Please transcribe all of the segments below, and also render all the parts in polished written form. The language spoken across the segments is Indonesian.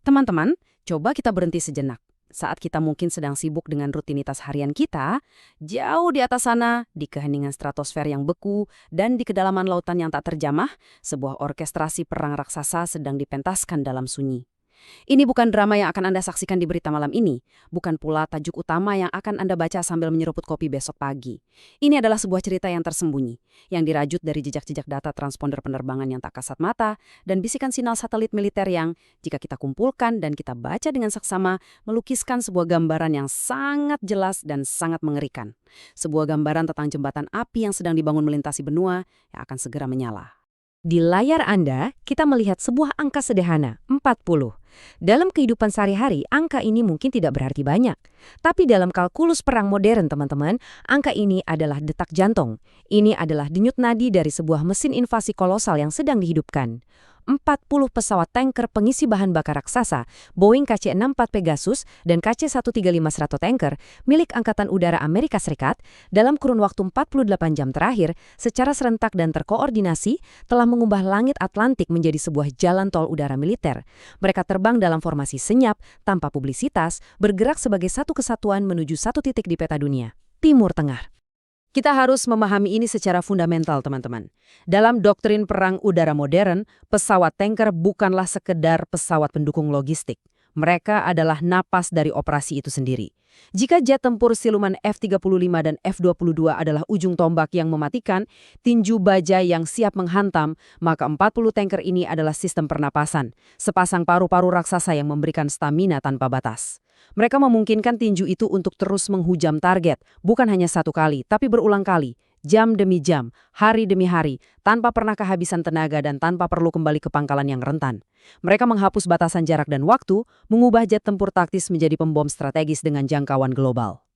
Teman-teman, coba kita berhenti sejenak. Saat kita mungkin sedang sibuk dengan rutinitas harian kita, jauh di atas sana, di keheningan stratosfer yang beku, dan di kedalaman lautan yang tak terjamah, sebuah orkestrasi perang raksasa sedang dipentaskan dalam sunyi. Ini bukan drama yang akan Anda saksikan di berita malam ini, bukan pula tajuk utama yang akan Anda baca sambil menyeruput kopi besok pagi. Ini adalah sebuah cerita yang tersembunyi, yang dirajut dari jejak-jejak data transponder penerbangan yang tak kasat mata, dan bisikan sinyal satelit militer yang, jika kita kumpulkan dan kita baca dengan saksama, melukiskan sebuah gambaran yang sangat jelas dan sangat mengerikan. Sebuah gambaran tentang jembatan api yang sedang dibangun melintasi benua, yang akan segera menyala. Di layar Anda, kita melihat sebuah angka sederhana, 40. Dalam kehidupan sehari-hari, angka ini mungkin tidak berarti banyak. Tapi dalam kalkulus perang modern, teman-teman, angka ini adalah detak jantung. Ini adalah denyut nadi dari sebuah mesin invasi kolosal yang sedang dihidupkan. 40 pesawat tanker pengisi bahan bakar raksasa, Boeing KC-64 Pegasus dan KC-135 Stratotanker milik Angkatan Udara Amerika Serikat dalam kurun waktu 48 jam terakhir secara serentak dan terkoordinasi telah mengubah langit Atlantik menjadi sebuah jalan tol udara militer. Mereka terbang dalam formasi senyap, tanpa publisitas, bergerak sebagai satu kesatuan menuju satu titik di peta dunia, Timur Tengah. Kita harus memahami ini secara fundamental, teman-teman. Dalam doktrin perang udara modern, pesawat tanker bukanlah sekedar pesawat pendukung logistik. Mereka adalah napas dari operasi itu sendiri. Jika jet tempur siluman F-35 dan F-22 adalah ujung tombak yang mematikan, tinju baja yang siap menghantam, maka 40 tanker ini adalah sistem pernapasan, sepasang paru-paru raksasa yang memberikan stamina tanpa batas. Mereka memungkinkan tinju itu untuk terus menghujam target, bukan hanya satu kali, tapi berulang kali, jam demi jam, hari demi hari, tanpa pernah kehabisan tenaga dan tanpa perlu kembali ke pangkalan yang rentan. Mereka menghapus batasan jarak dan waktu, mengubah jet tempur taktis menjadi pembom strategis dengan jangkauan global.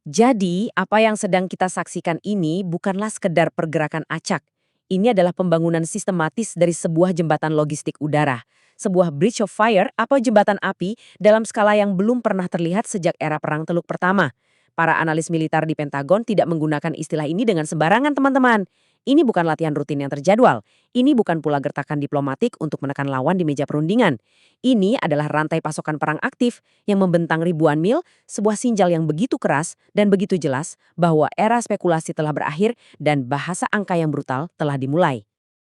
Jadi, apa yang sedang kita saksikan ini bukanlah sekedar pergerakan acak. Ini adalah pembangunan sistematis dari sebuah jembatan logistik udara, sebuah bridge of fire atau jembatan api dalam skala yang belum pernah terlihat sejak era Perang Teluk Pertama. Para analis militer di Pentagon tidak menggunakan istilah ini dengan sembarangan, teman-teman. Ini bukan latihan rutin yang terjadwal. Ini bukan pula gertakan diplomatik untuk menekan lawan di meja perundingan. Ini adalah rantai pasokan perang aktif yang membentang ribuan mil, sebuah sinjal yang begitu keras dan begitu jelas bahwa era spekulasi telah berakhir dan bahasa angka yang brutal telah dimulai.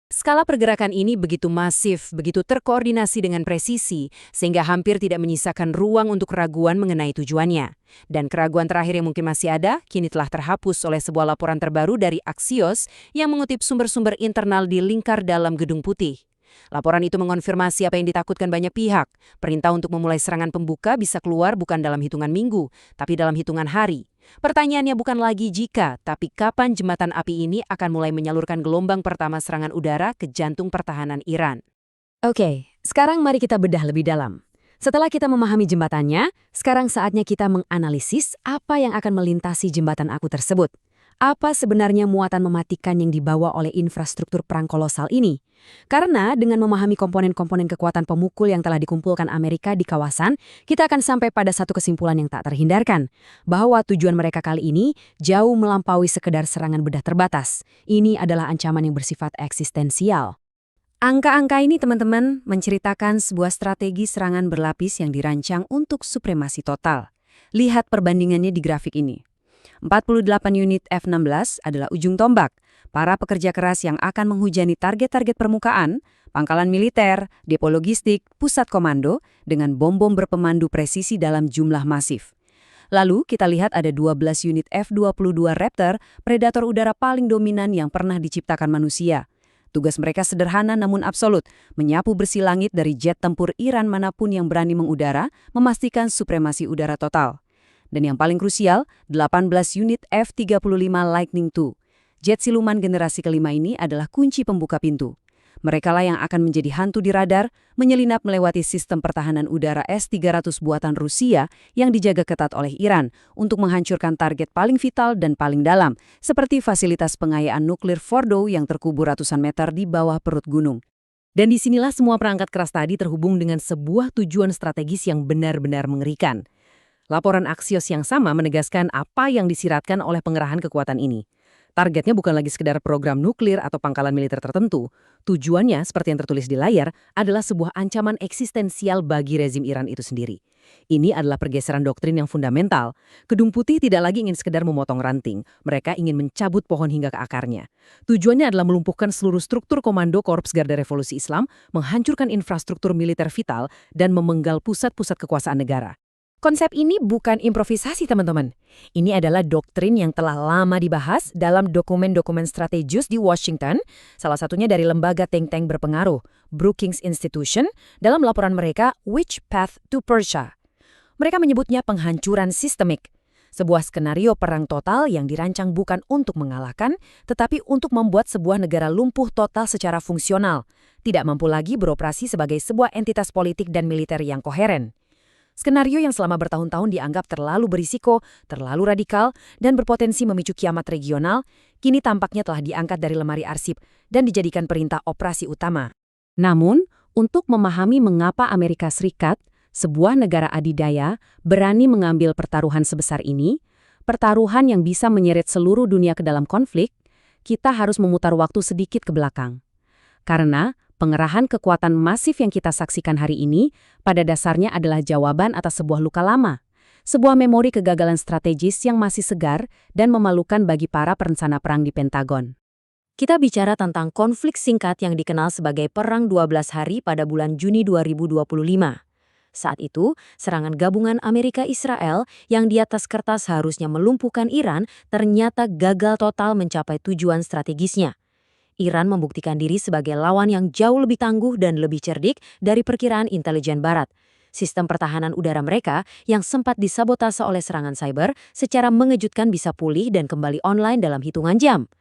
Skala pergerakan ini begitu masif, begitu terkoordinasi dengan presisi, sehingga hampir tidak menyisakan ruang untuk keraguan mengenai tujuannya. Dan keraguan terakhir yang mungkin masih ada, kini telah terhapus oleh sebuah laporan terbaru dari Axios yang mengutip sumber-sumber internal di lingkar dalam Gedung Putih. Laporan itu mengonfirmasi apa yang ditakutkan banyak pihak. Perintah untuk memulai serangan pembuka bisa keluar bukan dalam hitungan minggu, tapi dalam hitungan hari. Pertanyaannya bukan lagi jika, tapi kapan jembatan api ini akan mulai menyalurkan gelombang pertama serangan udara ke jantung pertahanan Iran. Oke, sekarang mari kita bedah lebih dalam. Setelah kita memahami jembatannya, sekarang saatnya kita menganalisis apa yang akan melintasi jembatan aku tersebut. Apa sebenarnya muatan mematikan yang dibawa oleh infrastruktur perang kolosal ini? Karena dengan memahami komponen-komponen kekuatan pemukul yang telah dikumpulkan Amerika di kawasan, kita akan sampai pada satu kesimpulan yang tak terhindarkan, bahwa tujuan mereka kali ini jauh melampaui sekedar serangan bedah terbatas. Ini adalah ancaman yang bersifat eksistensial. Angka-angka ini, teman-teman, menceritakan sebuah strategi serangan berlapis yang dirancang untuk supremasi total. Lihat perbandingannya di grafik ini. 48 unit F-16 adalah ujung tombak, para pekerja keras yang akan menghujani target-target permukaan, pangkalan militer, depo logistik, pusat komando, dengan bom-bom berpemandu presisi dalam jumlah masif. Lalu kita lihat ada 12 unit F-22 Raptor, predator udara paling dominan yang pernah diciptakan manusia. Tugas mereka sederhana namun absolut, menyapu bersih langit dari jet tempur Iran manapun yang berani mengudara, memastikan supremasi udara total. Dan yang paling krusial, 18 unit F-35 Lightning II. Jet siluman generasi kelima ini adalah kunci pembuka pintu. Merekalah yang akan menjadi hantu di radar, menyelinap melewati sistem pertahanan udara S-300 buatan Rusia yang dijaga ketat oleh Iran untuk menghancurkan target paling vital dan paling dalam, seperti fasilitas pengayaan nuklir Fordow yang terkubur ratusan meter di bawah perut gunung. Dan disinilah semua perangkat keras tadi terhubung dengan sebuah tujuan strategis yang benar-benar mengerikan. Laporan Axios yang sama menegaskan apa yang disiratkan oleh pengerahan kekuatan ini. Targetnya bukan lagi sekedar program nuklir atau pangkalan militer tertentu. Tujuannya, seperti yang tertulis di layar, adalah sebuah ancaman eksistensial bagi rezim Iran itu sendiri. Ini adalah pergeseran doktrin yang fundamental. Gedung Putih tidak lagi ingin sekedar memotong ranting. Mereka ingin mencabut pohon hingga ke akarnya. Tujuannya adalah melumpuhkan seluruh struktur komando Korps Garda Revolusi Islam, menghancurkan infrastruktur militer vital, dan memenggal pusat-pusat kekuasaan negara. Konsep ini bukan improvisasi, teman-teman. Ini adalah doktrin yang telah lama dibahas dalam dokumen-dokumen strategis di Washington, salah satunya dari lembaga think tank berpengaruh, Brookings Institution, dalam laporan mereka Which Path to Persia. Mereka menyebutnya penghancuran sistemik, sebuah skenario perang total yang dirancang bukan untuk mengalahkan, tetapi untuk membuat sebuah negara lumpuh total secara fungsional, tidak mampu lagi beroperasi sebagai sebuah entitas politik dan militer yang koheren. Skenario yang selama bertahun-tahun dianggap terlalu berisiko, terlalu radikal, dan berpotensi memicu kiamat regional, kini tampaknya telah diangkat dari lemari arsip dan dijadikan perintah operasi utama. Namun, untuk memahami mengapa Amerika Serikat, sebuah negara adidaya, berani mengambil pertaruhan sebesar ini, pertaruhan yang bisa menyeret seluruh dunia ke dalam konflik, kita harus memutar waktu sedikit ke belakang. Karena pengerahan kekuatan masif yang kita saksikan hari ini pada dasarnya adalah jawaban atas sebuah luka lama, sebuah memori kegagalan strategis yang masih segar dan memalukan bagi para perencana perang di Pentagon. Kita bicara tentang konflik singkat yang dikenal sebagai Perang 12 Hari pada bulan Juni 2025. Saat itu, serangan gabungan Amerika-Israel yang di atas kertas harusnya melumpuhkan Iran ternyata gagal total mencapai tujuan strategisnya. Iran membuktikan diri sebagai lawan yang jauh lebih tangguh dan lebih cerdik dari perkiraan intelijen Barat. Sistem pertahanan udara mereka yang sempat disabotase oleh serangan cyber secara mengejutkan bisa pulih dan kembali online dalam hitungan jam.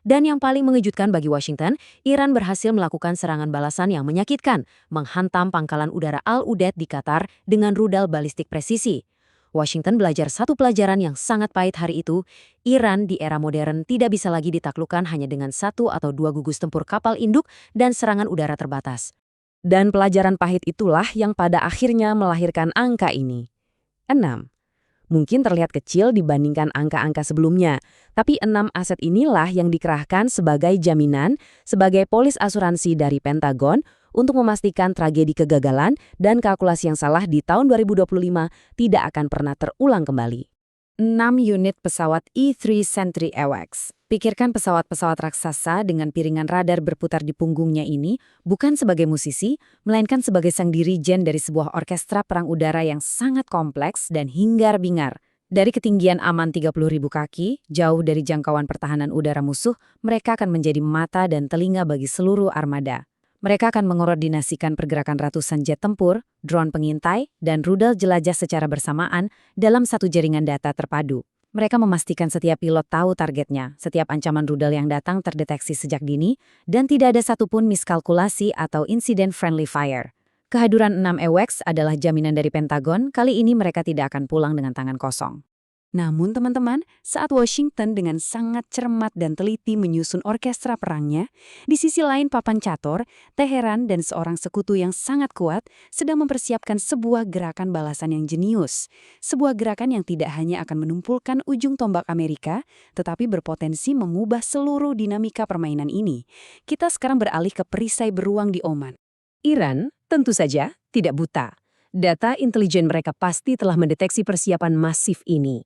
Dan yang paling mengejutkan bagi Washington, Iran berhasil melakukan serangan balasan yang menyakitkan, menghantam pangkalan udara Al-Udeid di Qatar dengan rudal balistik presisi. Washington belajar satu pelajaran yang sangat pahit hari itu, Iran di era modern tidak bisa lagi ditaklukkan hanya dengan 1 atau 2 gugus tempur kapal induk dan serangan udara terbatas. Dan pelajaran pahit itulah yang pada akhirnya melahirkan angka ini. 6. Mungkin terlihat kecil dibandingkan angka-angka sebelumnya, tapi 6 aset inilah yang dikerahkan sebagai jaminan, sebagai polis asuransi dari Pentagon untuk memastikan tragedi kegagalan dan kalkulasi yang salah di tahun 2025 tidak akan pernah terulang kembali. 6 unit pesawat E-3 Sentry AWACS. Pikirkan pesawat-pesawat raksasa dengan piringan radar berputar di punggungnya ini bukan sebagai musisi, melainkan sebagai sang dirijen dari sebuah orkestra perang udara yang sangat kompleks dan hingar-bingar. Dari ketinggian aman 30.000 kaki, jauh dari jangkauan pertahanan udara musuh, mereka akan menjadi mata dan telinga bagi seluruh armada. Mereka akan mengoordinasikan pergerakan ratusan jet tempur, drone pengintai, dan rudal jelajah secara bersamaan dalam satu jaringan data terpadu. Mereka memastikan setiap pilot tahu targetnya, setiap ancaman rudal yang datang terdeteksi sejak dini, dan tidak ada satupun miskalkulasi atau insiden friendly fire. Kehadiran 6 AWACS adalah jaminan dari Pentagon, kali ini mereka tidak akan pulang dengan tangan kosong. Namun teman-teman, saat Washington dengan sangat cermat dan teliti menyusun orkestra perangnya, di sisi lain papan catur, Teheran dan seorang sekutu yang sangat kuat sedang mempersiapkan sebuah gerakan balasan yang jenius. Sebuah gerakan yang tidak hanya akan menumpulkan ujung tombak Amerika, tetapi berpotensi mengubah seluruh dinamika permainan ini. Kita sekarang beralih ke perisai beruang di Oman. Iran, tentu saja, tidak buta. Data intelijen mereka pasti telah mendeteksi persiapan masif ini.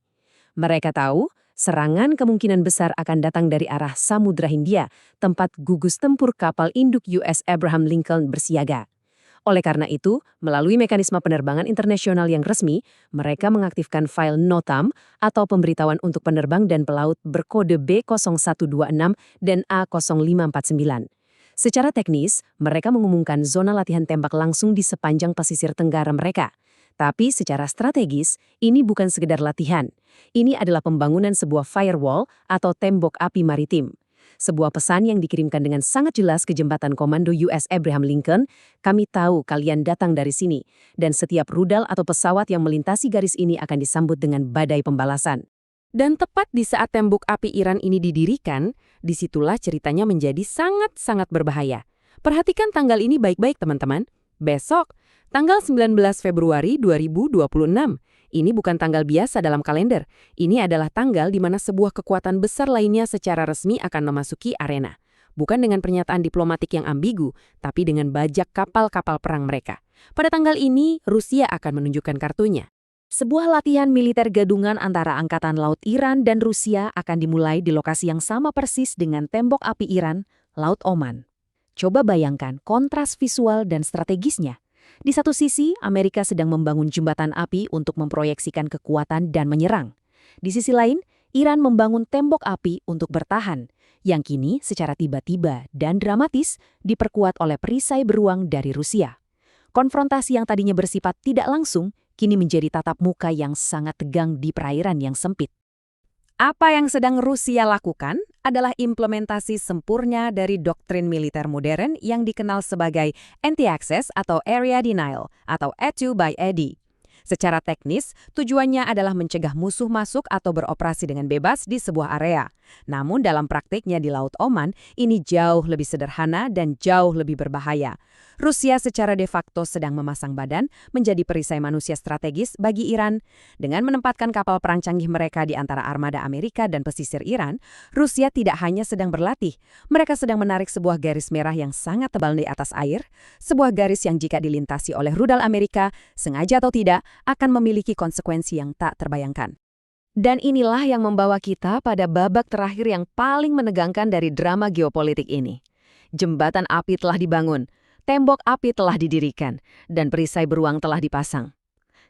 Mereka tahu serangan kemungkinan besar akan datang dari arah Samudra Hindia, tempat gugus tempur kapal induk US Abraham Lincoln bersiaga. Oleh karena itu, melalui mekanisme penerbangan internasional yang resmi, mereka mengaktifkan file NOTAM atau pemberitahuan untuk penerbang dan pelaut berkode B0126 dan A0549. Secara teknis, mereka mengumumkan zona latihan tembak langsung di sepanjang pesisir tenggara mereka. Tapi secara strategis, ini bukan sekedar latihan. Ini adalah pembangunan sebuah firewall atau tembok api maritim. Sebuah pesan yang dikirimkan dengan sangat jelas ke jembatan komando US Abraham Lincoln, kami tahu kalian datang dari sini, dan setiap rudal atau pesawat yang melintasi garis ini akan disambut dengan badai pembalasan. Dan tepat di saat tembok api Iran ini didirikan, disitulah ceritanya menjadi sangat-sangat berbahaya. Perhatikan tanggal ini baik-baik teman-teman. Besok, Tanggal 19 Februari 2026. Ini bukan tanggal biasa dalam kalender. Ini adalah tanggal di mana sebuah kekuatan besar lainnya secara resmi akan memasuki arena. Bukan dengan pernyataan diplomatik yang ambigu, tapi dengan bajak kapal-kapal perang mereka. Pada tanggal ini, Rusia akan menunjukkan kartunya. Sebuah latihan militer gabungan antara Angkatan Laut Iran dan Rusia akan dimulai di lokasi yang sama persis dengan tembok api Iran, Laut Oman. Coba bayangkan kontras visual dan strategisnya. Di satu sisi, Amerika sedang membangun jembatan api untuk memproyeksikan kekuatan dan menyerang. Di sisi lain, Iran membangun tembok api untuk bertahan, yang kini secara tiba-tiba dan dramatis diperkuat oleh perisai beruang dari Rusia. Konfrontasi yang tadinya bersifat tidak langsung, kini menjadi tatap muka yang sangat tegang di perairan yang sempit. Apa yang sedang Rusia lakukan adalah implementasi sempurna dari doktrin militer modern yang dikenal sebagai anti-access atau area denial atau ATU by AD. Secara teknis, tujuannya adalah mencegah musuh masuk atau beroperasi dengan bebas di sebuah area. Namun dalam praktiknya di Laut Oman, ini jauh lebih sederhana dan jauh lebih berbahaya. Rusia secara de facto sedang memasang badan menjadi perisai manusia strategis bagi Iran. Dengan menempatkan kapal perang canggih mereka di antara armada Amerika dan pesisir Iran, Rusia tidak hanya sedang berlatih, mereka sedang menarik sebuah garis merah yang sangat tebal di atas air, sebuah garis yang jika dilintasi oleh rudal Amerika, sengaja atau tidak, akan memiliki konsekuensi yang tak terbayangkan. Dan inilah yang membawa kita pada babak terakhir yang paling menegangkan dari drama geopolitik ini. Jembatan api telah dibangun, tembok api telah didirikan, dan perisai beruang telah dipasang.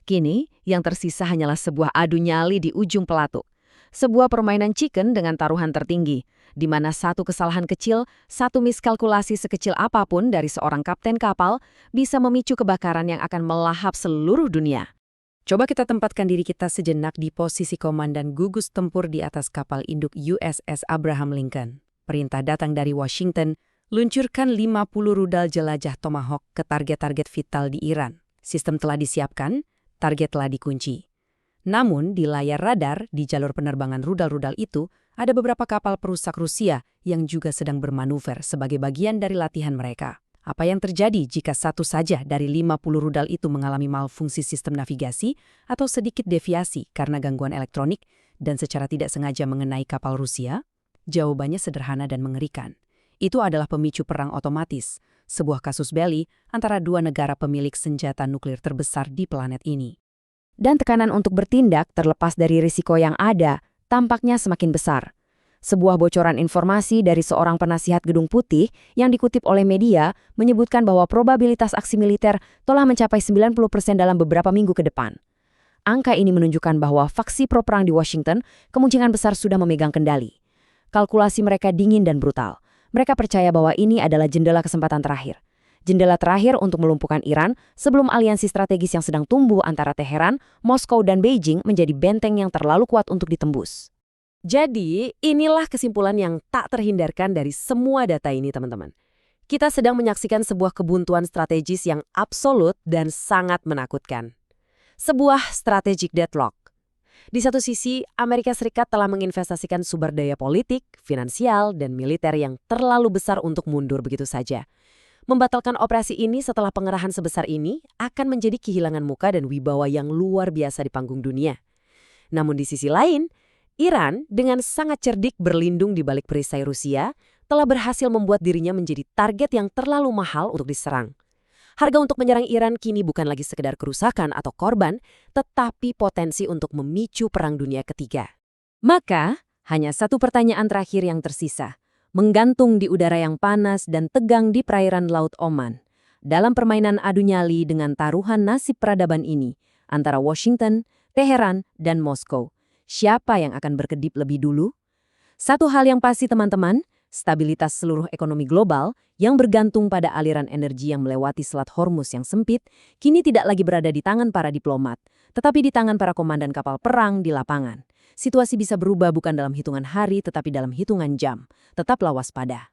Kini, yang tersisa hanyalah sebuah adu nyali di ujung pelatuk. Sebuah permainan chicken dengan taruhan tertinggi, di mana satu kesalahan kecil, satu miskalkulasi sekecil apapun dari seorang kapten kapal bisa memicu kebakaran yang akan melahap seluruh dunia. Coba kita tempatkan diri kita sejenak di posisi komandan gugus tempur di atas kapal induk USS Abraham Lincoln. Perintah datang dari Washington, luncurkan 50 rudal jelajah Tomahawk ke target-target vital di Iran. Sistem telah disiapkan, target telah dikunci. Namun, di layar radar di jalur penerbangan rudal-rudal itu, ada beberapa kapal perusak Rusia yang juga sedang bermanuver sebagai bagian dari latihan mereka. Apa yang terjadi jika satu saja dari 50 rudal itu mengalami malfungsi sistem navigasi atau sedikit deviasi karena gangguan elektronik dan secara tidak sengaja mengenai kapal Rusia? Jawabannya sederhana dan mengerikan. Itu adalah pemicu perang otomatis, sebuah kasus belli antara dua negara pemilik senjata nuklir terbesar di planet ini. Dan tekanan untuk bertindak terlepas dari risiko yang ada, tampaknya semakin besar. Sebuah bocoran informasi dari seorang penasihat Gedung Putih yang dikutip oleh media menyebutkan bahwa probabilitas aksi militer telah mencapai 90% dalam beberapa minggu ke depan. Angka ini menunjukkan bahwa faksi pro-perang di Washington kemungkinan besar sudah memegang kendali. Kalkulasi mereka dingin dan brutal. Mereka percaya bahwa ini adalah jendela kesempatan terakhir. Jendela terakhir untuk melumpuhkan Iran sebelum aliansi strategis yang sedang tumbuh antara Teheran, Moskow, dan Beijing menjadi benteng yang terlalu kuat untuk ditembus. Jadi, inilah kesimpulan yang tak terhindarkan dari semua data ini, teman-teman. Kita sedang menyaksikan sebuah kebuntuan strategis yang absolut dan sangat menakutkan. Sebuah strategic deadlock. Di satu sisi, Amerika Serikat telah menginvestasikan sumber daya politik, finansial, dan militer yang terlalu besar untuk mundur begitu saja. Membatalkan operasi ini setelah pengerahan sebesar ini akan menjadi kehilangan muka dan wibawa yang luar biasa di panggung dunia. Namun di sisi lain, Iran dengan sangat cerdik berlindung di balik perisai Rusia telah berhasil membuat dirinya menjadi target yang terlalu mahal untuk diserang. Harga untuk menyerang Iran kini bukan lagi sekedar kerusakan atau korban, tetapi potensi untuk memicu perang dunia ketiga. Maka, hanya satu pertanyaan terakhir yang tersisa, menggantung di udara yang panas dan tegang di perairan Laut Oman. Dalam permainan adu nyali dengan taruhan nasib peradaban ini, antara Washington, Teheran, dan Moskow, siapa yang akan berkedip lebih dulu? Satu hal yang pasti teman-teman, stabilitas seluruh ekonomi global yang bergantung pada aliran energi yang melewati Selat Hormuz yang sempit, kini tidak lagi berada di tangan para diplomat, tetapi di tangan para komandan kapal perang di lapangan. Situasi bisa berubah bukan dalam hitungan hari tetapi dalam hitungan jam. Tetaplah waspada.